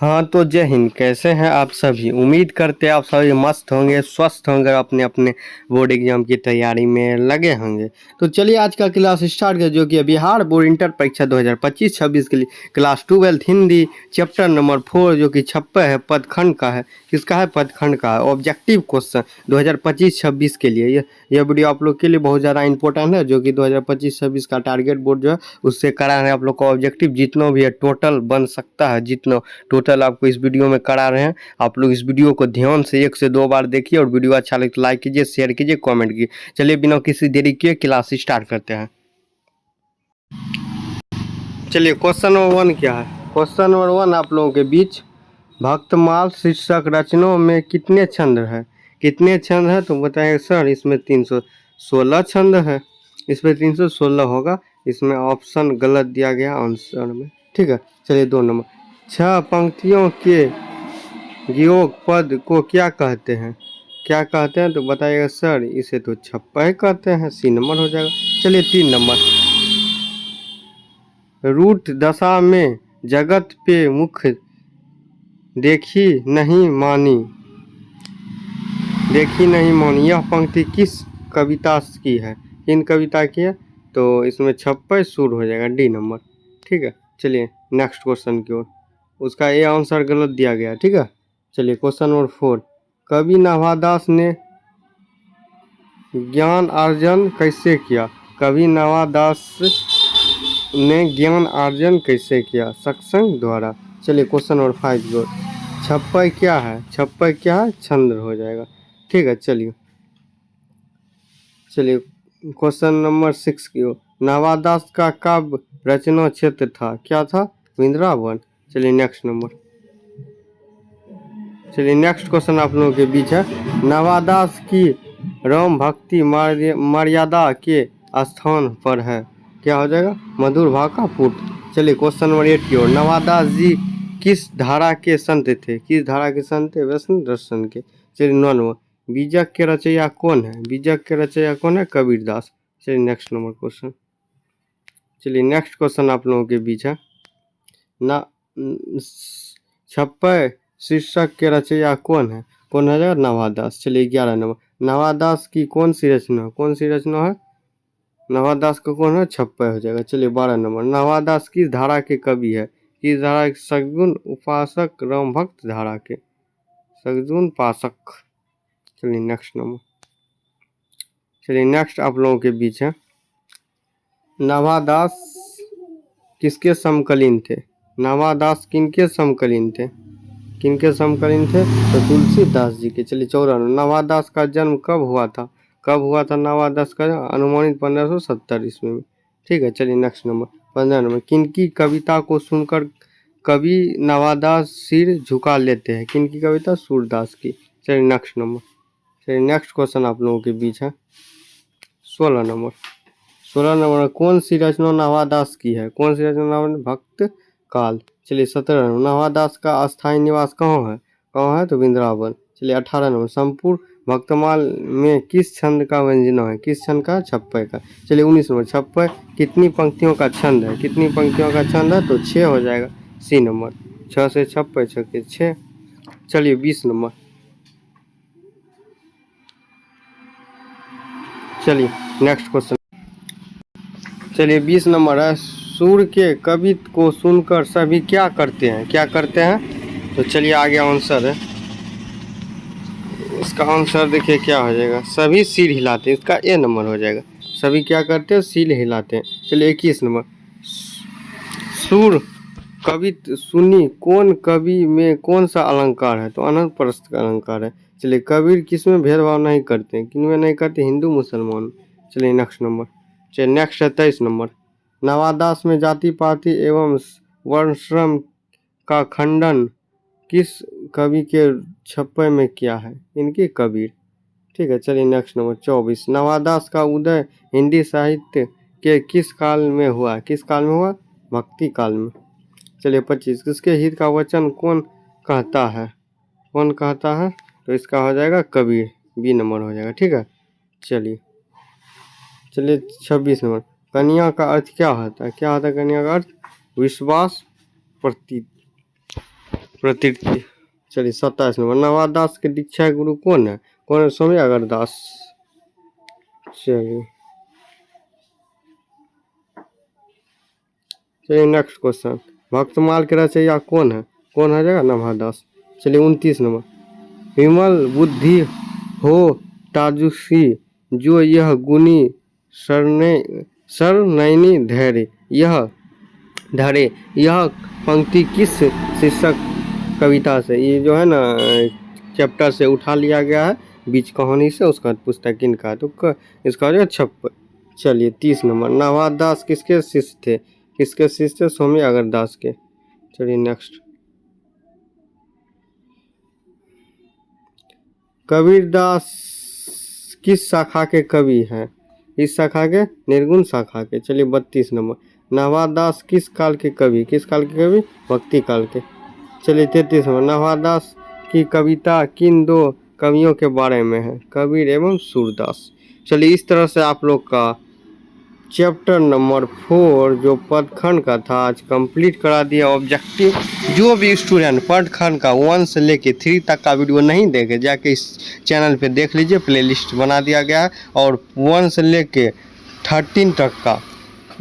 हाँ तो जय हिंद। कैसे हैं आप सभी? उम्मीद करते हैं आप सभी मस्त होंगे, स्वस्थ होंगे, अपने अपने बोर्ड एग्जाम की तैयारी में लगे होंगे। तो चलिए आज का क्लास स्टार्ट करें, जो कि बिहार बोर्ड इंटर परीक्षा 2025-26 के लिए क्लास 12 हिंदी चैप्टर नंबर 4 जो कि 56 है, पदखंड का है। किसका है? पदखंड का है। ऑब्जेक्टिव क्वेश्चन 2025-26 के लिए यह वीडियो आप लोग के लिए बहुत ज़्यादा इंपॉर्टेंट है, जो कि 2025-26 का टारगेट बोर्ड जो है उससे करा रहे हैं आप लोग का ऑब्जेक्टिव। जितना भी है टोटल बन सकता है, जितना टोटल आपको इस वीडियो में करा रहे हैं। आप लोग इस वीडियो को ध्यान से 1 से 2 बार देखिए, और वीडियो अच्छा लगे तो लाइक कीजिए, शेयर कीजिए, कमेंट कीजिए। चलिए बिना किसी देरी के क्लास स्टार्ट करते हैं। चलिए क्वेश्चन नंबर 1 क्या है? क्वेश्चन नंबर 1 आप लोगों के बीच, भक्तमाल शीर्षक रचनाओं में कितने छंद है? कितने छंद है तो बताएंगे सर इसमें 316 छंद है। इसमें 316 होगा। इसमें ऑप्शन गलत दिया गया आंसर में। ठीक है, चलिए 2 नंबर, 6 पंक्तियों के योग पद को क्या कहते हैं? क्या कहते हैं तो बताइएगा सर इसे तो छप्पा कहते हैं। सी नंबर हो जाएगा। चलिए 3 नंबर, रूठ दशा में जगत पे मुख देखी नहीं मानी, देखी नहीं मानी, यह पंक्ति किस कविता की है? किन कविता की है? तो इसमें छप्पा सुर हो जाएगा। D number. ठीक है, चलिए नेक्स्ट क्वेश्चन की ओर। उसका ये आंसर गलत दिया गया। ठीक है, चलिए क्वेश्चन नंबर 4, कवि नाभादास ने ज्ञान अर्जन कैसे किया? कवि नाभादास ने ज्ञान अर्जन कैसे किया? सत्संग द्वारा। चलिए क्वेश्चन नंबर 5 की ओर। छप्पा क्या है? छप्पा क्या है? छंद हो जाएगा। ठीक है, चलिए चलिए क्वेश्चन नंबर 6 की ओर। नाभादास का काव्य रचना क्षेत्र था, क्या था? वृंदावन। चलिए नेक्स्ट नंबर। चलिए नेक्स्ट क्वेश्चन आप लोगों के बीच है, नाभादास की राम भक्ति मर्यादा के स्थान पर है, क्या हो जाएगा? मधुर भाव का पुट। चलिए क्वेश्चन नंबर 8 की ओर। नाभादास जी किस धारा के संत थे? किस धारा के संत थे? वैष्णव दर्शन के। चलिए 9 नंबर, बीजक के रचयिता कौन है? बीजक के रचयिता कौन है? कबीरदास। चलिए नेक्स्ट नंबर क्वेश्चन। चलिए नेक्स्ट क्वेश्चन आप लोगों के बीच है, ना छप्पा शीर्षक के रचयिता कौन है? कौन है? नाभादास। चलिए 11 नंबर, नाभादास की कौन सी रचना? कौन सी रचना है? नाभादास का कौन है? छप्पा हो जाएगा। चलिए 12 नंबर, नाभादास किस धारा के कवि है? किस धारा के? सगुन उपासक राम भक्त धारा के, सगुन उपासक। चलिए नेक्स्ट नंबर। चलिए नेक्स्ट आप लोगों के बीच है, नाभादास किसके समकालीन थे? नाभादास किनके समकालीन थे? किनके समकालीन थे? तो तुलसीदास जी के। चलिए 14 नंबर, नाभादास का जन्म कब हुआ था? कब हुआ था नाभादास का? अनुमानित 1570 ईस्वी में। ठीक है, चलिए नेक्स्ट नंबर। 15 नंबर, किनकी कविता को सुनकर कवि नाभादास सिर झुका लेते हैं? किनकी कविता? सूरदास की। चलिए नेक्स्ट नंबर। चलिए नेक्स्ट क्वेश्चन आप लोगों के बीच है, 16 नंबर। 16 नंबर, कौन सी रचना नाभादास की है? कौन सी रचना? भक्त काल। चलिए 17 नंबर, नाभादास का अस्थायी निवास कहाँ है? कहाँ है? तो वृंदावन। चलिए 18 नंबर, संपूर्ण भक्तमाल में किस छंद का व्यंजना है? किस छंद का? छप्पे का। चलिए 19 नंबर, छप्पे कितनी पंक्तियों का छंद है? कितनी पंक्तियों का छंद है? तो 6 हो जाएगा। सी नंबर। 6 से छप्पे 6 के 6। चलिए 20 नंबर। चलिए नेक्स्ट क्वेश्चन। चलिए 20 नंबर है, सूर्य के कवि को सुनकर सभी क्या करते हैं? क्या करते हैं? तो चलिए आगे आंसर है, इसका आंसर देखिए क्या हो जाएगा, सभी सिर हिलाते हैं। इसका ए नंबर हो जाएगा। सभी क्या करते हैं? सिर हिलाते हैं। चलिए 21 नंबर, सूर्य कवि सुनी कौन कवि में कौन सा अलंकार है? तो अनंतप्रस्थ का अलंकार है। चलिए कबीर किस में भेदभाव नहीं करते? किन में नहीं करते? हिंदू मुसलमान। चलिए नेक्स्ट नंबर। चलिए नेक्स्ट है 23 नंबर, नाभादास में जाति पाति एवं वर्णश्रम का खंडन किस कवि के छप्पे में किया है? इनके कबीर। ठीक है, चलिए नेक्स्ट नंबर 24, नाभादास का उदय हिंदी साहित्य के किस काल में हुआ? किस काल में हुआ? भक्ति काल में। चलिए 25, किसके हित का वचन कौन कहता है? कौन कहता है? तो इसका हो जाएगा कबीर। बी नंबर हो जाएगा। ठीक है, चलिए 26 नंबर, कन्या का अर्थ क्या होता है? क्या होता है कन्या का अर्थ? विश्वास प्रतीक। प्रतीक। चलिए 27 नंबर, नवादास के दीक्षा गुरु कौन है? कौन है? स्वामी अगरदास। चलिए नेक्स्ट क्वेश्चन, भक्तमाल के रचयिता कौन है? कौन है जगह? नवादास। चलिए 29 नंबर, विमल बुद्धि हो ताजुसी जो यह गुनी सरनैनी धैर्य यह पंक्ति किस शीर्षक कविता से, ये जो है ना चैप्टर से उठा लिया गया है, बीच कहानी से, उसका पुस्तक किनका है? तो इसका जो 56। चलिए 30 नंबर, नवादास किसके शिष्य थे? किसके शिष्य थे? स्वामी अगरदास के। चलिए नेक्स्ट, कबीरदास किस शाखा के कवि हैं? इस शाखा के, निर्गुण शाखा के। चलिए 32 नंबर, नवादास किस काल के कवि? किस काल के कवि? भक्ति काल के। चलिए 33 नंबर, नवादास की कविता किन दो कवियों के बारे में है? कबीर एवं सूरदास। चलिए इस तरह से आप लोग का चैप्टर नंबर 4 जो पदखंड का था आज कंप्लीट करा दिया। ऑब्जेक्टिव जो भी स्टूडेंट पदखंड का 1 से लेके 3 तक का वीडियो नहीं देखे, जाके इस चैनल पे देख लीजिए, प्लेलिस्ट बना दिया गया है। और 1 से लेके 13 तक का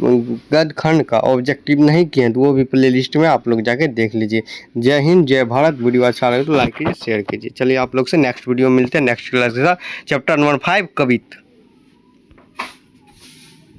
गद खंड का ऑब्जेक्टिव नहीं किए तो वो भी प्लेलिस्ट में आप लोग जाके देख लीजिए। जय हिंद, जय भारत। वीडियो अच्छा लगे तो लाइक कीजिए, शेयर कीजिए। चलिए आप लोग से नेक्स्ट वीडियो मिलते हैं नेक्स्ट क्लास के साथ, चैप्टर नंबर 5 कविता।